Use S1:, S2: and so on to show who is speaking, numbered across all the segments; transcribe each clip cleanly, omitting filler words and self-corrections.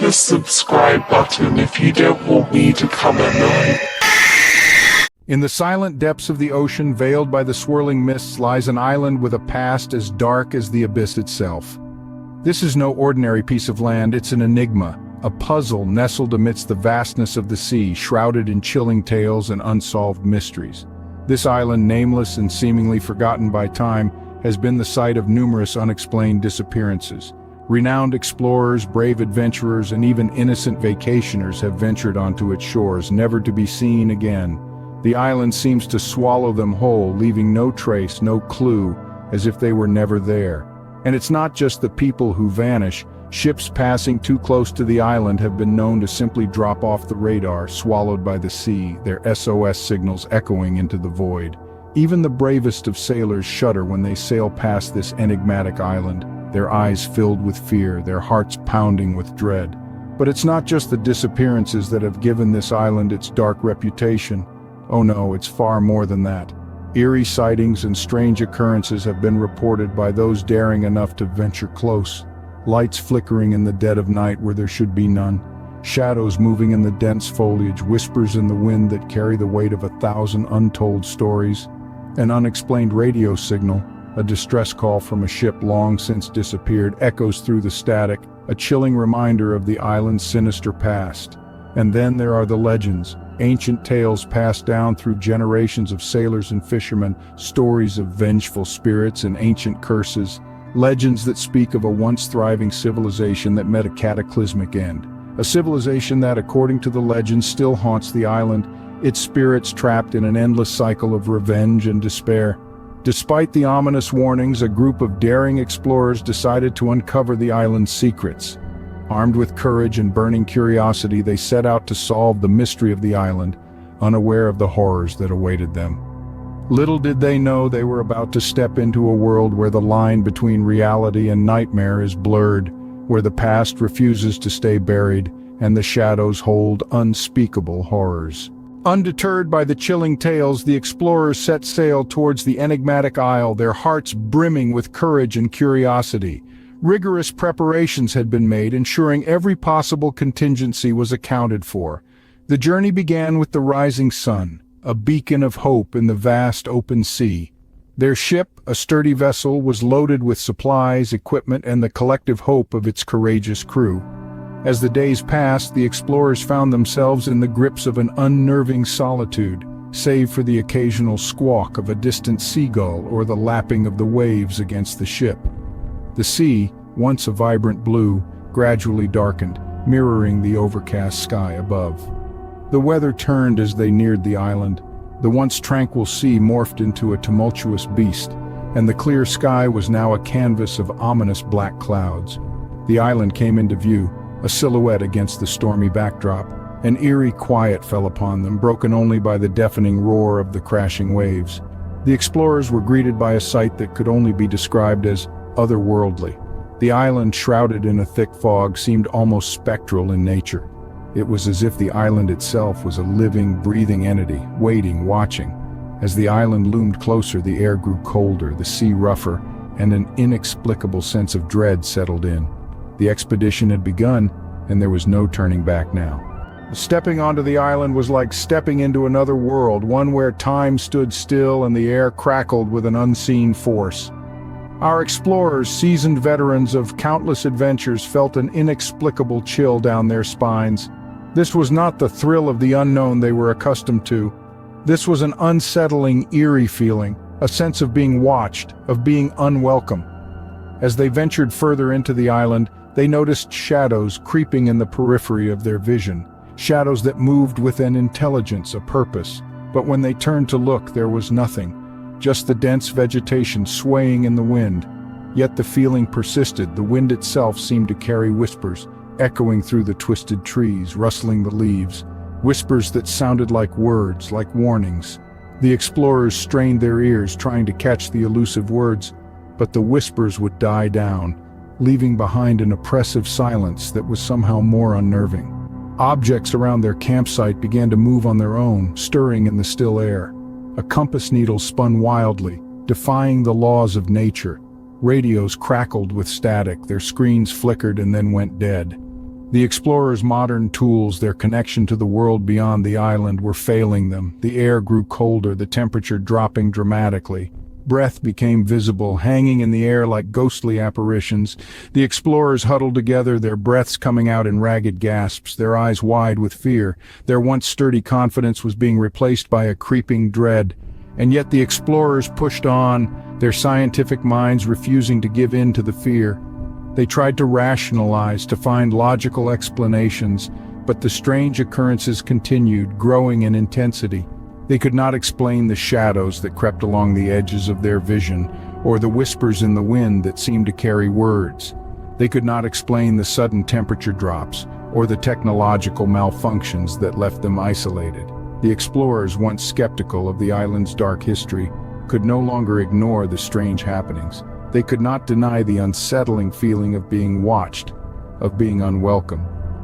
S1: the subscribe button if you don't want me to come at night.
S2: In the silent depths of the ocean, veiled by the swirling mists, lies an island with a past as dark as the abyss itself. This is no ordinary piece of land, it's an enigma, a puzzle nestled amidst the vastness of the sea, shrouded in chilling tales and unsolved mysteries. This island, nameless and seemingly forgotten by time, has been the site of numerous unexplained disappearances. Renowned explorers, brave adventurers, and even innocent vacationers have ventured onto its shores, never to be seen again. The island seems to swallow them whole, leaving no trace, no clue, as if they were never there. And it's not just the people who vanish. Ships passing too close to the island have been known to simply drop off the radar, swallowed by the sea, their SOS signals echoing into the void. Even the bravest of sailors shudder when they sail past this enigmatic island, their eyes filled with fear, their hearts pounding with dread. But it's not just the disappearances that have given this island its dark reputation. Oh no, it's far more than that. Eerie sightings and strange occurrences have been reported by those daring enough to venture close. Lights flickering in the dead of night where there should be none. Shadows moving in the dense foliage, whispers in the wind that carry the weight of 1,000 untold stories. An unexplained radio signal, a distress call from a ship long since disappeared, echoes through the static, a chilling reminder of the island's sinister past. And then there are the legends, ancient tales passed down through generations of sailors and fishermen, stories of vengeful spirits and ancient curses, legends that speak of a once thriving civilization that met a cataclysmic end. A civilization that, according to the legends, still haunts the island, its spirits trapped in an endless cycle of revenge and despair. Despite the ominous warnings, a group of daring explorers decided to uncover the island's secrets. Armed with courage and burning curiosity, they set out to solve the mystery of the island, unaware of the horrors that awaited them. Little did they know they were about to step into a world where the line between reality and nightmare is blurred, where the past refuses to stay buried, and the shadows hold unspeakable horrors. Undeterred by the chilling tales, the explorers set sail towards the enigmatic isle, their hearts brimming with courage and curiosity. Rigorous preparations had been made, ensuring every possible contingency was accounted for. The journey began with the rising sun, a beacon of hope in the vast open sea. Their ship, a sturdy vessel, was loaded with supplies, equipment, and the collective hope of its courageous crew. As the days passed, the explorers found themselves in the grips of an unnerving solitude, save for the occasional squawk of a distant seagull or the lapping of the waves against the ship. The sea, once a vibrant blue, gradually darkened, mirroring the overcast sky above. The weather turned as they neared the island. The once tranquil sea morphed into a tumultuous beast, and the clear sky was now a canvas of ominous black clouds. The island came into view, a silhouette against the stormy backdrop. An eerie quiet fell upon them, broken only by the deafening roar of the crashing waves. The explorers were greeted by a sight that could only be described as otherworldly. The island, shrouded in a thick fog, seemed almost spectral in nature. It was as if the island itself was a living, breathing entity, waiting, watching. As the island loomed closer, the air grew colder, the sea rougher, and an inexplicable sense of dread settled in. The expedition had begun, and there was no turning back now. Stepping onto the island was like stepping into another world, one where time stood still and the air crackled with an unseen force. Our explorers, seasoned veterans of countless adventures, felt an inexplicable chill down their spines. This was not the thrill of the unknown they were accustomed to. This was an unsettling, eerie feeling, a sense of being watched, of being unwelcome. As they ventured further into the island, they noticed shadows creeping in the periphery of their vision, shadows that moved with an intelligence, a purpose. But when they turned to look, there was nothing, just the dense vegetation swaying in the wind. Yet the feeling persisted. The wind itself seemed to carry whispers, echoing through the twisted trees, rustling the leaves, whispers that sounded like words, like warnings. The explorers strained their ears, trying to catch the elusive words, but the whispers would die down, leaving behind an oppressive silence that was somehow more unnerving. Objects around their campsite began to move on their own, stirring in the still air. A compass needle spun wildly, defying the laws of nature. Radios crackled with static, their screens flickered and then went dead. The explorers' modern tools, their connection to the world beyond the island, were failing them. The air grew colder, the temperature dropping dramatically. Breath became visible, hanging in the air like ghostly apparitions. The explorers huddled together, their breaths coming out in ragged gasps, their eyes wide with fear. Their once sturdy confidence was being replaced by a creeping dread. And yet the explorers pushed on, their scientific minds refusing to give in to the fear. They tried to rationalize, to find logical explanations, but the strange occurrences continued, growing in intensity. They could not explain the shadows that crept along the edges of their vision, or the whispers in the wind that seemed to carry words. They could not explain the sudden temperature drops, or the technological malfunctions that left them isolated. The explorers, once skeptical of the island's dark history, could no longer ignore the strange happenings. They could not deny the unsettling feeling of being watched, of being unwelcome.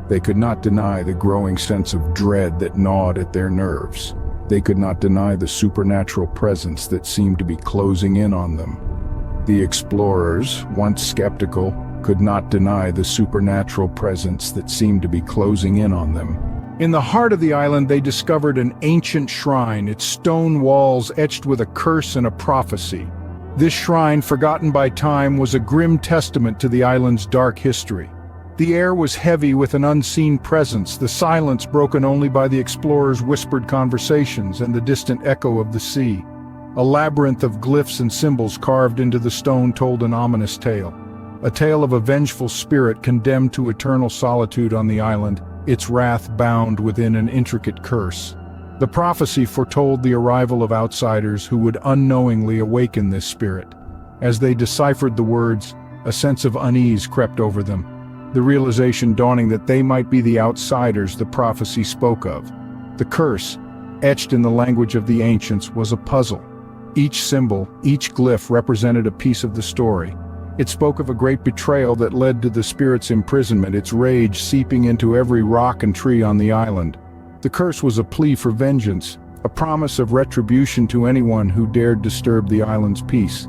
S2: They could not deny the growing sense of dread that gnawed at their nerves. They could not deny the supernatural presence that seemed to be closing in on them. The explorers, once skeptical, could not deny the supernatural presence that seemed to be closing in on them. In the heart of the island, they discovered an ancient shrine, its stone walls etched with a curse and a prophecy. This shrine, forgotten by time, was a grim testament to the island's dark history. The air was heavy with an unseen presence, the silence broken only by the explorers' whispered conversations and the distant echo of the sea. A labyrinth of glyphs and symbols carved into the stone told an ominous tale. A tale of a vengeful spirit condemned to eternal solitude on the island, its wrath bound within an intricate curse. The prophecy foretold the arrival of outsiders who would unknowingly awaken this spirit. As they deciphered the words, a sense of unease crept over them, the realization dawning that they might be the outsiders the prophecy spoke of. The curse, etched in the language of the ancients, was a puzzle. Each symbol, each glyph represented a piece of the story. It spoke of a great betrayal that led to the spirit's imprisonment, its rage seeping into every rock and tree on the island. The curse was a plea for vengeance, a promise of retribution to anyone who dared disturb the island's peace.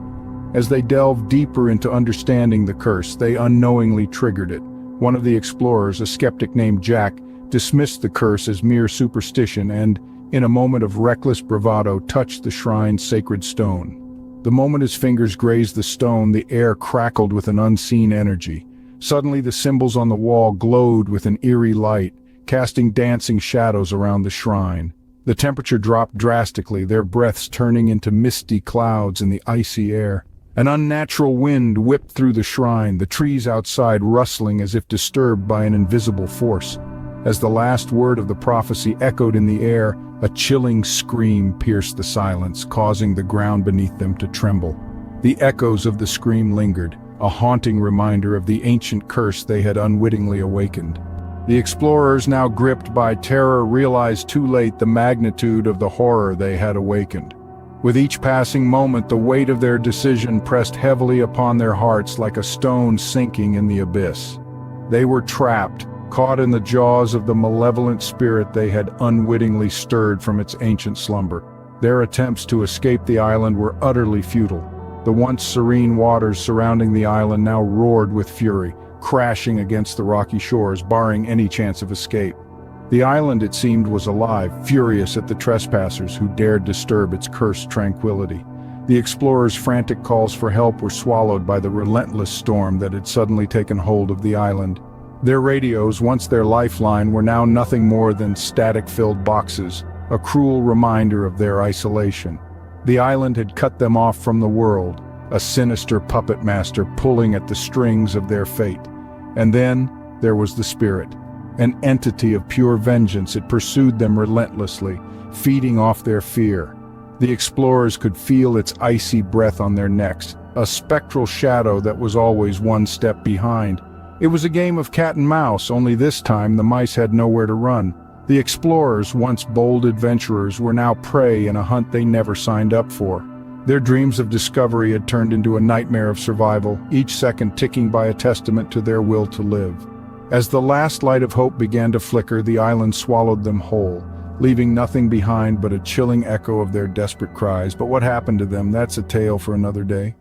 S2: As they delved deeper into understanding the curse, they unknowingly triggered it. One of the explorers, a skeptic named Jack, dismissed the curse as mere superstition and, in a moment of reckless bravado, touched the shrine's sacred stone. The moment his fingers grazed the stone, the air crackled with an unseen energy. Suddenly the symbols on the wall glowed with an eerie light, casting dancing shadows around the shrine. The temperature dropped drastically, their breaths turning into misty clouds in the icy air. An unnatural wind whipped through the shrine, the trees outside rustling as if disturbed by an invisible force. As the last word of the prophecy echoed in the air, a chilling scream pierced the silence, causing the ground beneath them to tremble. The echoes of the scream lingered, a haunting reminder of the ancient curse they had unwittingly awakened. The explorers, now gripped by terror, realized too late the magnitude of the horror they had awakened. With each passing moment, the weight of their decision pressed heavily upon their hearts like a stone sinking in the abyss. They were trapped, caught in the jaws of the malevolent spirit they had unwittingly stirred from its ancient slumber. Their attempts to escape the island were utterly futile. The once serene waters surrounding the island now roared with fury, crashing against the rocky shores, barring any chance of escape. The island, it seemed, was alive, furious at the trespassers who dared disturb its cursed tranquility. The explorers' frantic calls for help were swallowed by the relentless storm that had suddenly taken hold of the island. Their radios, once their lifeline, were now nothing more than static-filled boxes, a cruel reminder of their isolation. The island had cut them off from the world, a sinister puppet master pulling at the strings of their fate. And then there was the spirit, an entity of pure vengeance. It pursued them relentlessly, feeding off their fear. The explorers could feel its icy breath on their necks, a spectral shadow that was always one step behind. It was a game of cat and mouse, only this time the mice had nowhere to run. The explorers, once bold adventurers, were now prey in a hunt they never signed up for. Their dreams of discovery had turned into a nightmare of survival, each second ticking by a testament to their will to live. As the last light of hope began to flicker, the island swallowed them whole, leaving nothing behind but a chilling echo of their desperate cries. But what happened to them, that's a tale for another day.